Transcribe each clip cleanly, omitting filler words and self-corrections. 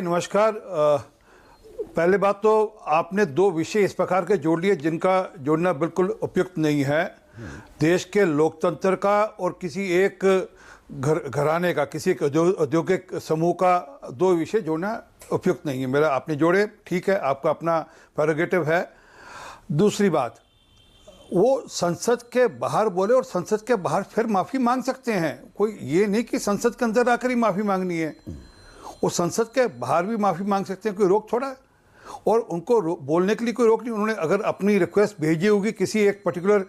नमस्कार। पहले बात तो आपने दो विषय इस प्रकार के जोड़ लिए जिनका जोड़ना बिल्कुल उपयुक्त नहीं है। देश के लोकतंत्र का और किसी एक घराने का, किसी एक औद्योगिक समूह का दो विषय जोड़ना उपयुक्त नहीं है। मेरा आपने जोड़े, ठीक है, आपका अपना प्रेरोगेटिव है। दूसरी बात, वो संसद के बाहर बोले और संसद के बाहर फिर माफ़ी मांग सकते हैं। कोई ये नहीं कि संसद के अंदर आकर ही माफ़ी मांगनी है, वो संसद के बाहर भी माफ़ी मांग सकते हैं। कोई रोक थोड़ा है, और उनको बोलने के लिए कोई रोक नहीं। उन्होंने अगर अपनी रिक्वेस्ट भेजी होगी किसी एक पर्टिकुलर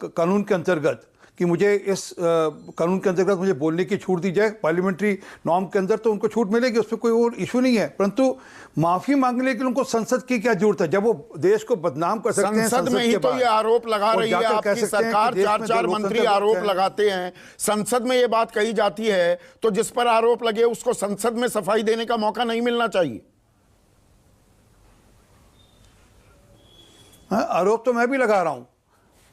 कानून के अंतर्गत कि मुझे इस कानून के अंतर्गत मुझे बोलने की छूट दी जाए पार्लियामेंट्री नॉर्म के अंदर, तो उनको छूट मिलेगी, उसमें कोई और इशू नहीं है। परंतु माफी मांगने के लिए उनको संसद की क्या जरूरत है, जब वो देश को बदनाम कर सकते हैं। संसद में ही तो ये आरोप लगा रही है आपकी सरकार, 4-4 मंत्री आरोप लगाते हैं, संसद में ये बात कही जाती है, तो जिस पर आरोप लगे उसको संसद में सफाई देने का मौका नहीं मिलना चाहिए। आरोप तो मैं भी लगा रहा हूं।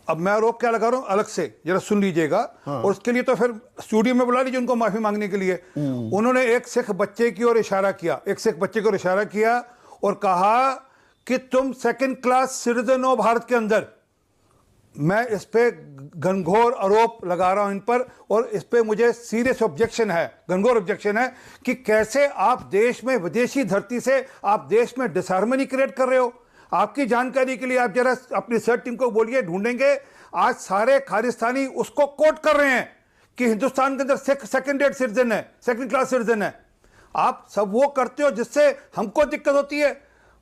अब मैं आरोप क्या लगा रहा हूं अलग से जरा सुन लीजिएगा। और उसके लिए तो फिर स्टूडियो में बुला लीजिए उनको माफी मांगने के लिए। उन्होंने एक सिख बच्चे की ओर इशारा किया, एक सिख बच्चे की ओर इशारा किया और कहा कि तुम सेकंड क्लास सिटीजन हो भारत के अंदर। मैं इस पे घनघोर आरोप लगा रहा हूं इन पर, और इस पे मुझे सीरियस ऑब्जेक्शन है, घनघोर ऑब्जेक्शन है कि कैसे आप देश में विदेशी धरती से आप देश में डिसहार्मनी क्रिएट कर रहे हो। आपकी जानकारी के लिए आप जरा अपनी सर्च टीम को बोलिए, ढूंढेंगे। आज सारे खालिस्तानी उसको कोट कर रहे हैं कि हिंदुस्तान के अंदर सिख सेकंड रेट सिटीजन है, सेकंड क्लास सिटीजन है। आप सब वो करते हो जिससे हमको दिक्कत होती है।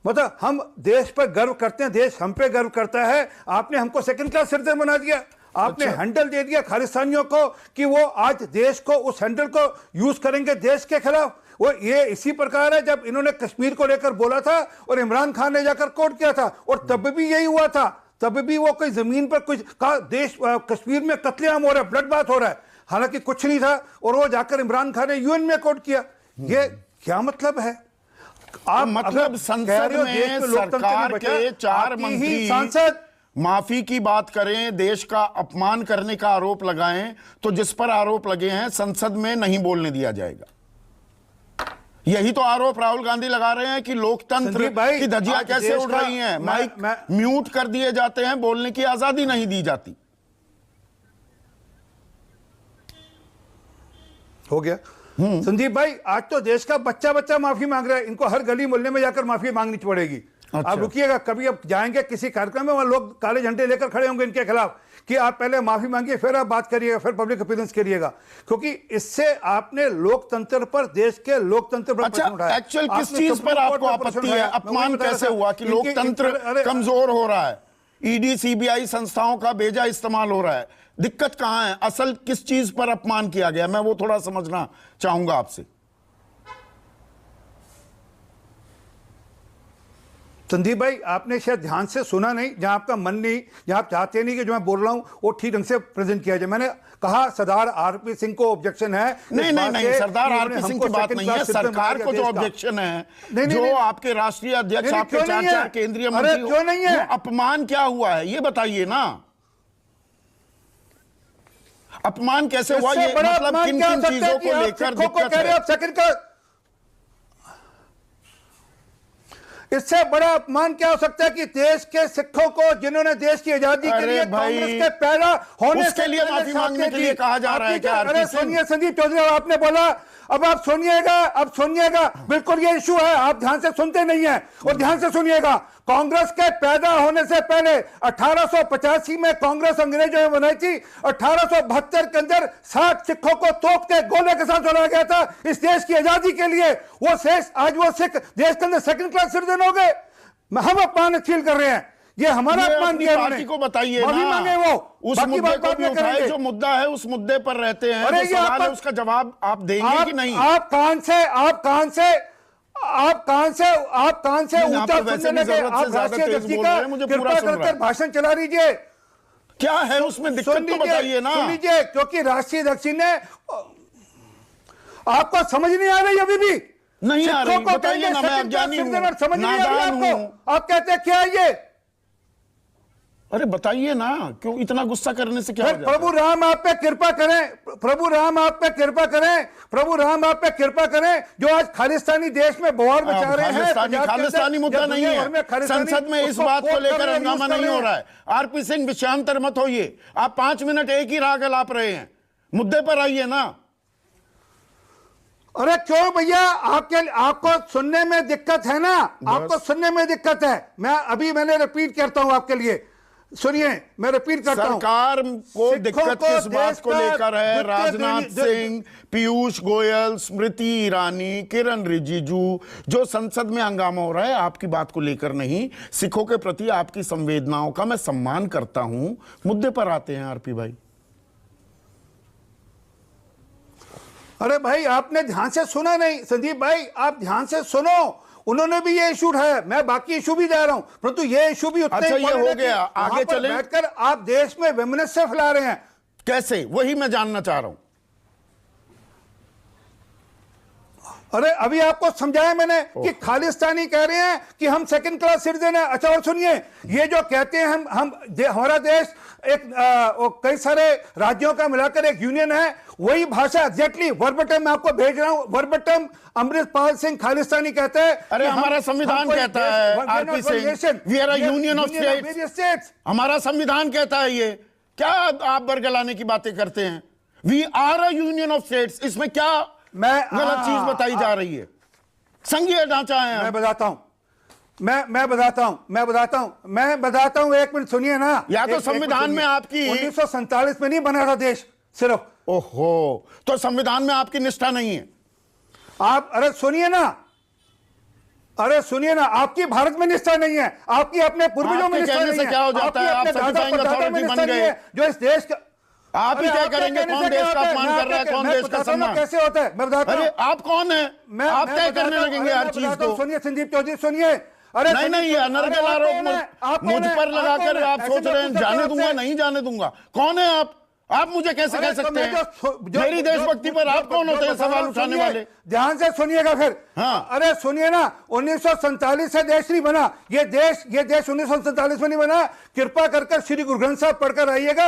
मतलब हम देश पर गर्व करते हैं, देश हम पे गर्व करता है। आपने हमको सेकंड क्लास सिटीजन बना दिया। आपने हैंडल दे दिया खालिस्तानियों को कि वो आज देश को, उस हैंडल को यूज करेंगे देश के खिलाफ। वो ये इसी प्रकार है जब इन्होंने कश्मीर को लेकर बोला था और इमरान खान ने जाकर कोर्ट किया था, और तब भी यही हुआ था। तब भी वो कोई जमीन पर कुछ कहा, देश कश्मीर में कत्लेआम हो रहा है, ब्लड बात हो रहा है, हालांकि कुछ नहीं था, और वो जाकर इमरान खान ने यूएन में कोर्ट किया। ये क्या मतलब है? आप मतलब संसद में सरकार के 4 मंत्री सांसद माफी की बात करें, देश का अपमान करने का आरोप लगाएं, तो जिस पर आरोप लगे हैं संसद में नहीं बोलने दिया जाएगा। यही तो आरोप राहुल गांधी लगा रहे हैं कि लोकतंत्र की धज्जियां कैसे उड़ रही हैं, माइक म्यूट कर दिए जाते हैं, बोलने की आजादी नहीं दी जाती। हो गया संदीप भाई, आज तो देश का बच्चा बच्चा माफी मांग रहा है। इनको हर गली मोहल्ले में जाकर माफी मांगनी पड़ेगी। अच्छा। आप रुकिएगा, कभी अब जाएंगे किसी कार्यक्रम में, वहां लोग काले झंडे लेकर खड़े होंगे इनके खिलाफ कि आप पहले माफी मांगिए, फिर आप बात करिएगा, फिर पब्लिक अपीयरेंस करिएगा, क्योंकि इससे आपने लोकतंत्र पर, देश के लोकतंत्र पर प्रश्न उठाया। एक्चुअल किस चीज पर आपको आपत्ति है? अपमान कैसे हुआ कि लोकतंत्र कमजोर हो रहा है, ईडी सीबीआई संस्थाओं का बेजा इस्तेमाल हो रहा है? दिक्कत कहां है? असल किस चीज पर अपमान किया गया, मैं वो थोड़ा समझना चाहूंगा आपसे। संदीप भाई, आपने शायद ध्यान से सुना नहीं, जहां आपका मन नहीं, जहां आप चाहते नहीं कि जो मैं बोल रहा हूं वो ठीक ढंग से प्रेजेंट किया जाए। मैंने कहा सरदार आरपी सिंह को ऑब्जेक्शन है। नहीं, सरदार आरपी सिंह की बात नहीं है, सरकार को जो ऑब्जेक्शन है, जो आपके राष्ट्रीय अध्यक्ष, आपके 4 केंद्रीय मंत्री, क्यों नहीं है? अपमान क्या हुआ है ये बताइए ना। अपमान कैसे हुआ, ये मतलब किन किन चीजों को लेकर दिक्कत है? इससे बड़ा अपमान क्या हो सकता है कि देश के सिखों को, जिन्होंने देश की आजादी के लिए कांग्रेस के पैदा होने से लिए माफी मांगने के लिए कहा जा रहा है क्या? अरे सुनिए संदीप चौधरी, आपने बोला, अब आप सुनिएगा, अब सुनिएगा, बिल्कुल ये इशू है, आप ध्यान से सुनते नहीं है। और ध्यान से सुनिएगा, कांग्रेस के पैदा होने से पहले 1885 में कांग्रेस अंग्रेजों ने बनाई थी। 1872 के अंदर 60 सिखों को तोप के गोले के साथ चलाया गया था इस देश की आजादी के लिए। वो शेष, आज वो सिख देश के अंदर सेकंड क्लास सिटीजन हो गए। हम अपमान फील कर रहे हैं, ये हमारा अपमान दिया। पार्टी को बताइए ना, मांगे वो उस मुद्दे को भी उठाए, जो मुद्दा है उस मुद्दे पर रहते हैं। अरे जो सवाल है उसका जवाब आप देंगे कि नहीं? आप कान से ऊंचा सुनने लगे। आप राष्ट्रीय अध्यक्ष का कृपा करके भाषण चला लीजिए। क्या है उसमें दिक्कत तो बताइए ना। सुन लीजिए, क्योंकि राष्ट्रीय अध्यक्ष ने, आपको समझ नहीं आ रही अभी भी? नहीं आ रही, बताइए ना, मैं अज्ञानी हूं, समझ नहीं आ रही आपको। आप कहते हैं क्या ये? अरे बताइए ना, क्यों इतना गुस्सा करने से क्या हो जाता है? प्रभु राम आप पे कृपा करें, प्रभु राम आप पे कृपा करें, प्रभु राम आप पे कृपा करें, जो आज खालिस्तानी देश में बवार मचा रहे हैं। खालिस्तानी मुद्दा नहीं है, संसद में इस बात को लेकर हंगामा नहीं हो रहा है। आरपी सिंह, विषयांतर मत होइए, आप 5 मिनट एक ही राग अलाप रहे हैं, मुद्दे पर आइए ना। अरे क्यों भैया, आपको सुनने में दिक्कत है ना, आपको सुनने में दिक्कत है। मैंने रिपीट करता हूं आपके लिए, सुनिए, मैं रिपीट करता हूं। सरकार को दिक्कत किस बात को लेकर है? राजनाथ सिंह, पीयूष गोयल, स्मृति ईरानी, किरण रिजिजू, जो संसद में हंगामा हो रहा है आपकी बात को लेकर नहीं, सिखों के प्रति आपकी संवेदनाओं का मैं सम्मान करता हूं। मुद्दे पर आते हैं आरपी भाई। अरे भाई, आपने ध्यान से सुना नहीं संदीप भाई, आप ध्यान से सुनो। उन्होंने भी ये इशू उठाया, मैं बाकी इशू भी जा रहा हूं, परंतु ये इशू भी उतना अच्छा, ये हो गया, आगे चले। बैठकर आप देश में वेमनस्य फैला रहे हैं। कैसे? वही मैं जानना चाह रहा हूं। अरे अभी आपको समझाया मैंने कि खालिस्तानी कह रहे हैं कि हम सेकंड क्लास सिटीजन है। अच्छा, और सुनिए, ये जो कहते हैं हमारा देश एक कई सारे राज्यों का मिलाकर एक यूनियन है, वही भाषा एग्जैक्टली वर्बटम मैं आपको भेज रहा हूं। वर्बटम अमृतपाल सिंह खालिस्तानी कहते हैं। अरे हमारा संविधान कहता है RP Singh, we are a union of states. हमारा संविधान कहता है ये, क्या आप बरगलाने की बातें करते हैं? We are a union of states, इसमें क्या गलत चीज बताई जा रही है? संघीय ढांचा है। मैं बताता हूं, मैं बताता हूं, एक मिनट सुनिए ना। या तो संविधान में आपकी 1947 में नहीं बना था देश सिर्फ। ओहो, तो संविधान में आपकी निष्ठा नहीं है आप? अरे सुनिए ना, आपकी भारत में निष्ठा नहीं है, आपकी अपने पूर्वजों में निष्ठा नहीं है। क्या हो जाता है? आप सर्टिफाइंग अथॉरिटी बन गए जो इस देश का। आप ही क्या करेंगे? कौन देश का अपमान कर रहा है, कौन देश का सम्मान? कैसे होता है मैं बताता हूं। अरे आप कौन है? आप तय करने लगेंगे हर चीज को। सुनिए संदीप चौधरी, सुनिए। अरे नहीं, ये अनर्गल आरोप मुझ पर लगाकर आप सोच रहे हैं जाने दूंगा, नहीं जाने दूंगा। कौन है आप? आप मुझे कैसे कह सकते हैं? मेरी देशभक्ति पर आप कौन होते हैं सवाल उठाने वाले? ध्यान से सुनिएगा फिर। हाँ। अरे सुनिए ना, 1947 से देश नहीं बना, ये देश 1947 में नहीं बना। कृपा कर श्री गुरु ग्रंथ साहब पढ़कर आइएगा,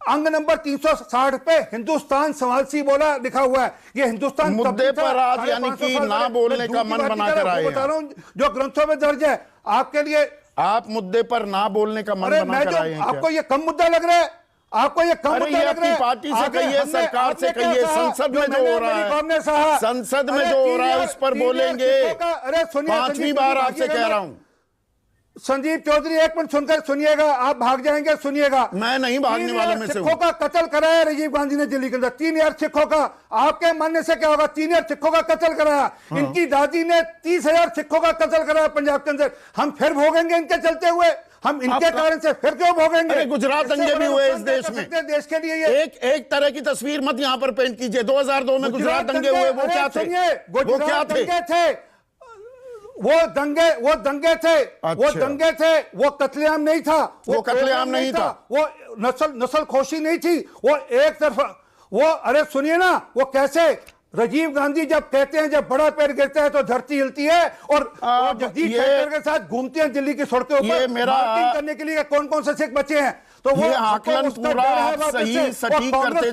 अंग नंबर 360 पे हिंदुस्तान संवालसी बोला लिखा हुआ है। ये हिंदुस्तान मुद्दे पर आज यानी कि ना बोलने का मन बनाकर आए हैं। बता रहा हूं जो ग्रंथों में दर्ज है आपके लिए। आप मुद्दे पर ना बोलने का मन बनाकर आए हैं। आपको ये कम मुद्दा लग रहा है? आपको ये कम मुद्दा लग रहा है? पार्टी से कहिए, सरकार से कहिए, संसद में जो हो रहा है, संसद में जो हो रहा है उस पर बोलेंगे। अरे सुनिए, 5वीं बार आपसे कह रहा हूं संजीव चौधरी, एक मिनट सुनकर सुनिएगा, आप भाग जाएंगे, सुनिएगा। मैं नहीं भागने वालों में से हूं। सिखों का कत्ल कराया राजीव गांधी ने दिल्ली के अंदर, 3000 सिखों का। आपके मानने से क्या होगा? 3000 सिखों का कत्ल कराया। इनकी दादी ने 30,000 सिखों का कत्ल कराया पंजाब के अंदर। हम फिर भोगेंगे इनके चलते हुए? हम इनके कारण से फिर क्यों भोगेंगे? गुजरात दंगे भी हुए इस देश में। देश के लिए ये एक तरह की तस्वीर मत यहां पर पेंट कीजिए। 2002 में गुजरात दंगे हुए, वो क्या थे? वो क्या थे? वो दंगे थे। वो कत्लेआम नहीं था। वो कत्लेआम नहीं था। वो नस्ल खोशी नहीं थी। वो एक तरफा अरे सुनिए ना, वो कैसे राजीव गांधी जब कहते हैं जब बड़ा पैर गिरता है तो धरती हिलती है, और जगदीश शेखर के साथ घूमते हैं दिल्ली की सड़कों पर मार्चिंग करने के लिए कौन कौन से सिख बच्चे हैं। तो वो आकलन पूरा सही सटीक करते